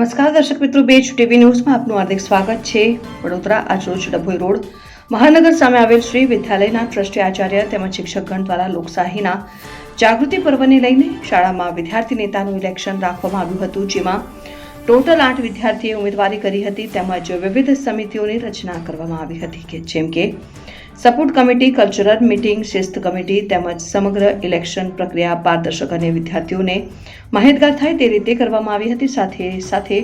નમસ્કાર દર્શક મિત્રો, બેજ ટીવી ન્યૂઝમાં આપનું હાર્દિક સ્વાગત છે। વડોદરા આજરોજ ડભોઈ રોડ મહાનગર સામે આવેલ શ્રી વિદ્યાલયના ટ્રસ્ટી આચાર્ય તેમજ શિક્ષકગણ દ્વારા લોકશાહીના જાગૃતિ પર્વને લઈને શાળામાં વિદ્યાર્થી નેતાનું ઇલેક્શન રાખવામાં આવ્યું હતું, જેમાં ટોટલ 8 વિદ્યાર્થીએ ઉમેદવારી કરી હતી તેમજ વિવિધ સમિતિઓની રચના કરવામાં આવી હતી, જેમ કે સપોર્ટ કમિટી, કલ્ચરલ મીટિંગ, શિસ્ત કમિટી તેમજ સમગ્ર ઇલેક્શન પ્રક્રિયા પારદર્શક અને વિદ્યાર્થીઓને માહિતગાર થાય તે રીતે કરવામાં આવી હતી। સાથે સાથે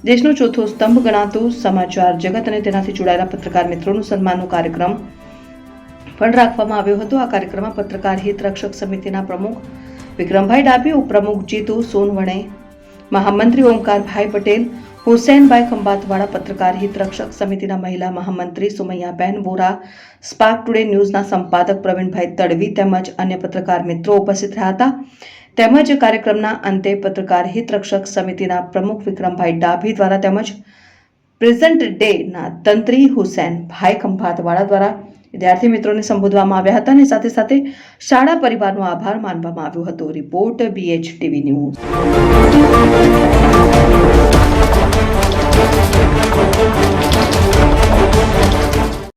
દેશનો ચોથો સ્તંભ ગણાતો સમાચાર જગત અને તેનાથી જોડાયેલા પત્રકાર મિત્રોનું સન્માનનો કાર્યક્રમ પણ રાખવામાં આવ્યો હતો। આ કાર્યક્રમમાં પત્રકાર હિત રક્ષક સમિતિના પ્રમુખ વિક્રમભાઈ ડાભી, ઉપપ્રમુખ જીતુ સોનવણે, મહામંત્રી ઓમકારભાઈ પટેલ, હુસૈનભાઈ ખંભાતવાળા, પત્રકાર હિત રક્ષક સમિતિના મહિલા મહામંત્રી સુમૈયાબેન વોરા, સ્પાર્ક ટુડે ન્યૂઝના સંપાદક પ્રવીણભાઈ તડવી તેમજ અન્ય પત્રકાર મિત્રો ઉપસ્થિત રહ્યા હતા। તેમજ કાર્યક્રમના અંતે પત્રકાર હિત રક્ષક સમિતિના પ્રમુખ વિક્રમભાઈ ડાભી દ્વારા તેમજ પ્રેઝન્ટ ડેના તંત્રી હુસૈનભાઈ ખંભાતવાળા દ્વારા વિદ્યાર્થી મિત્રોને સંબોધવામાં આવ્યા હતા અને સાથે સાથે શાળા પરિવારનો આભાર માનવામાં આવ્યો હતો। Report BH TV news.